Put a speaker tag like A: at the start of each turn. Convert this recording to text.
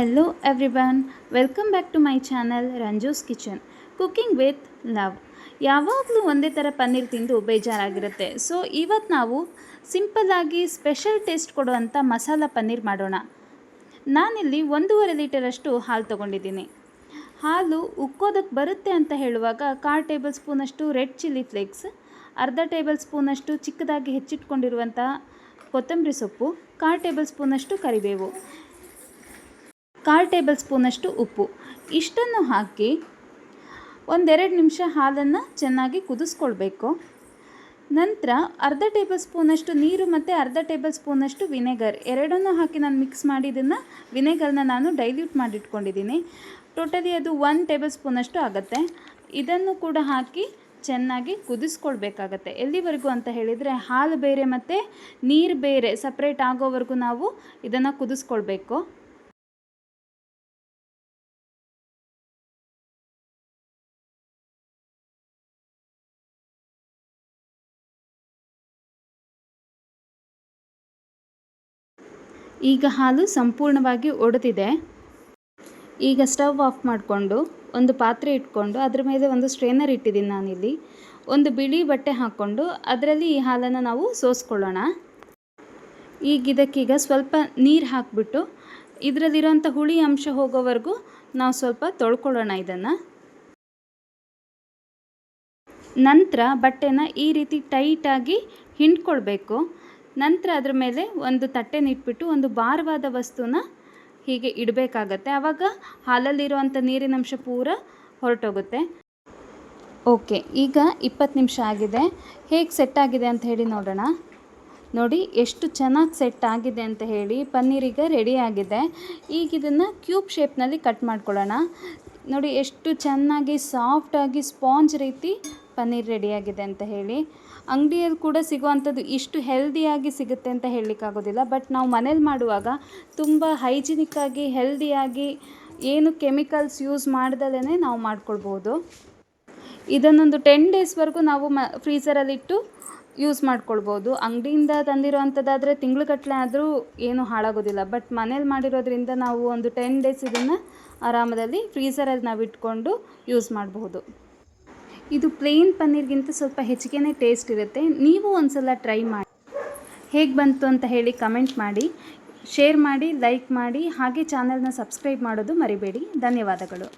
A: Hello everyone, welcome back to my channel Ranju's kitchen cooking with love. ಯಾವಾಗಲೂ ಒಂದೇ ಥರ ಪನ್ನೀರ್ ತಿಂದು ಬೇಜಾರಾಗಿರುತ್ತೆ. ಸೊ ಇವತ್ತು ನಾವು ಸಿಂಪಲ್ಲಾಗಿ ಸ್ಪೆಷಲ್ ಟೇಸ್ಟ್ ಕೊಡುವಂಥ ಮಸಾಲ ಪನ್ನೀರ್ ಮಾಡೋಣ. ನಾನಿಲ್ಲಿ 1.5 ಲೀಟರಷ್ಟು ಹಾಲು ತೊಗೊಂಡಿದ್ದೀನಿ. ಹಾಲು ಉಕ್ಕೋದಕ್ಕೆ ಬರುತ್ತೆ ಅಂತ ಹೇಳುವಾಗ 1/4 ಟೇಬಲ್ ಸ್ಪೂನಷ್ಟು ರೆಡ್ ಚಿಲ್ಲಿ ಫ್ಲೇಕ್ಸ್, ಅರ್ಧ ಟೇಬಲ್ ಸ್ಪೂನಷ್ಟು ಚಿಕ್ಕದಾಗಿ ಹೆಚ್ಚಿಟ್ಕೊಂಡಿರುವಂಥ ಕೊತ್ತಂಬರಿ ಸೊಪ್ಪು, 1/4 ಟೇಬಲ್ ಸ್ಪೂನಷ್ಟು ಕರಿಬೇವು, 1/4 ಟೇಬಲ್ ಸ್ಪೂನಷ್ಟು ಉಪ್ಪು ಇಷ್ಟನ್ನು ಹಾಕಿ 1-2 ನಿಮಿಷ ಹಾಲನ್ನು ಚೆನ್ನಾಗಿ ಕುದಿಸ್ಕೊಳ್ಬೇಕು. ನಂತರ ಅರ್ಧ ಟೇಬಲ್ ಸ್ಪೂನಷ್ಟು ನೀರು ಮತ್ತು ಅರ್ಧ ಟೇಬಲ್ ಸ್ಪೂನಷ್ಟು ವಿನೆಗರ್ ಎರಡನ್ನೂ ಹಾಕಿ ನಾನು ಮಿಕ್ಸ್ ಮಾಡಿ ವಿನೆಗರ್ನ ನಾನು ಡೈಲ್ಯೂಟ್ ಮಾಡಿಟ್ಕೊಂಡಿದ್ದೀನಿ. ಟೋಟಲಿ ಅದು 1 ಟೇಬಲ್ ಸ್ಪೂನಷ್ಟು ಆಗುತ್ತೆ. ಇದನ್ನು ಕೂಡ ಹಾಕಿ ಚೆನ್ನಾಗಿ ಕುದಿಸ್ಕೊಳ್ಬೇಕಾಗತ್ತೆ. ಎಲ್ಲಿವರೆಗೂ ಅಂತ ಹೇಳಿದರೆ ಹಾಲು ಬೇರೆ ಮತ್ತು ನೀರು ಬೇರೆ ಸಪ್ರೇಟ್ ಆಗೋವರೆಗೂ ನಾವು ಇದನ್ನು ಕುದಿಸ್ಕೊಳ್ಬೇಕು. ಈಗ ಹಾಲು ಸಂಪೂರ್ಣವಾಗಿ ಒಡೆದಿದೆ. ಈಗ ಸ್ಟವ್ ಆಫ್ ಮಾಡಿಕೊಂಡು ಒಂದು ಪಾತ್ರೆ ಇಟ್ಕೊಂಡು ಅದರ ಮೇಲೆ ಒಂದು ಸ್ಟ್ರೈನರ್ ಇಟ್ಟಿದ್ದೀನಿ ನಾನಿಲ್ಲಿ. ಒಂದು ಬಿಳಿ ಬಟ್ಟೆ ಹಾಕ್ಕೊಂಡು ಅದರಲ್ಲಿ ಈ ಹಾಲನ್ನು ನಾವು ಸೋಸ್ಕೊಳ್ಳೋಣ. ಇದಕ್ಕೀಗ ಸ್ವಲ್ಪ ನೀರು ಹಾಕಿಬಿಟ್ಟು ಇದರಲ್ಲಿರೋಂಥ ಹುಳಿ ಅಂಶ ಹೋಗೋವರೆಗೂ ನಾವು ಸ್ವಲ್ಪ ತೊಳ್ಕೊಳ್ಳೋಣ ಇದನ್ನು. ನಂತರ ಬಟ್ಟೆನ ಈ ರೀತಿ ಟೈಟಾಗಿ ಹಿಂಡ್ಕೊಳ್ಬೇಕು. ನಂತರ ಅದರ ಮೇಲೆ ಒಂದು ತಟ್ಟೆನ ಇಟ್ಬಿಟ್ಟು ಒಂದು ಭಾರವಾದ ವಸ್ತುನ ಹೀಗೆ ಇಡಬೇಕಾಗತ್ತೆ. ಆವಾಗ ಹಾಲಲ್ಲಿರುವಂಥ ನೀರಿನಂಶ ಪೂರ ಹೊರಟೋಗುತ್ತೆ. ಓಕೆ, ಈಗ 20 ನಿಮಿಷ ಆಗಿದೆ. ಹೇಗೆ ಸೆಟ್ ಆಗಿದೆ ಅಂತ ಹೇಳಿ ನೋಡೋಣ. ನೋಡಿ ಎಷ್ಟು ಚೆನ್ನಾಗಿ ಸೆಟ್ ಆಗಿದೆ ಅಂತ ಹೇಳಿ. ಪನ್ನೀರ್ ಈಗ ರೆಡಿ ಆಗಿದೆ. ಈಗ ಇದನ್ನು ಕ್ಯೂಬ್ ಶೇಪ್ನಲ್ಲಿ ಕಟ್ ಮಾಡ್ಕೊಳ್ಳೋಣ. ನೋಡಿ ಎಷ್ಟು ಚೆನ್ನಾಗಿ ಸಾಫ್ಟಾಗಿ ಸ್ಪಾಂಜ್ ರೀತಿ ಪನ್ನೀರ್ ರೆಡಿಯಾಗಿದೆ ಅಂತ ಹೇಳಿ. ಅಂಗಡಿಯಲ್ಲಿ ಕೂಡ ಸಿಗುವಂಥದ್ದು ಇಷ್ಟು ಹೆಲ್ದಿಯಾಗಿ ಸಿಗುತ್ತೆ ಅಂತ ಹೇಳಲಿಕ್ಕಾಗೋದಿಲ್ಲ. ಬಟ್ ನಾವು ಮನೇಲಿ ಮಾಡುವಾಗ ತುಂಬ ಹೈಜಿನಿಕ್ಕಾಗಿ ಹೆಲ್ದಿಯಾಗಿ ಏನು ಕೆಮಿಕಲ್ಸ್ ಯೂಸ್ ಮಾಡ್ದಲೇ ನಾವು ಮಾಡ್ಕೊಳ್ಬೋದು. ಇದನ್ನೊಂದು 10 ಡೇಸ್ವರೆಗೂ ನಾವು ಫ್ರೀಝರಲ್ಲಿಟ್ಟು ಯೂಸ್ ಮಾಡ್ಕೊಳ್ಬೋದು. ಅಂಗಡಿಯಿಂದ ತಂದಿರೋವಂಥದ್ದಾದರೆ ತಿಂಗ್ಳುಗಟ್ಟಲೆ ಆದರೂ ಏನೂ ಹಾಳಾಗೋದಿಲ್ಲ. ಬಟ್ ಮನೇಲಿ ಮಾಡಿರೋದ್ರಿಂದ ನಾವು ಒಂದು 10 ಡೇಸ್ ಇದನ್ನು ಆರಾಮದಲ್ಲಿ ಫ್ರೀಝರಲ್ಲಿ ನಾವು ಇಟ್ಕೊಂಡು ಯೂಸ್ ಮಾಡಬಹುದು. ಇದು ಪ್ಲೇನ್ ಪನ್ನೀರ್ಗಿಂತ ಸ್ವಲ್ಪ ಹೆಚ್ಚಿಗೆ ಟೇಸ್ಟ್ ಇರುತ್ತೆ. ನೀವು ಒಂದು ಸಲ ಟ್ರೈ ಮಾಡಿ ಹೇಗೆ ಬಂತು ಅಂತ ಹೇಳಿ ಕಮೆಂಟ್ ಮಾಡಿ, ಶೇರ್ ಮಾಡಿ, ಲೈಕ್ ಮಾಡಿ, ಹಾಗೆ ಚಾನಲ್ನ ಸಬ್ಸ್ಕ್ರೈಬ್ ಮಾಡೋದು ಮರಿಬೇಡಿ. ಧನ್ಯವಾದಗಳು.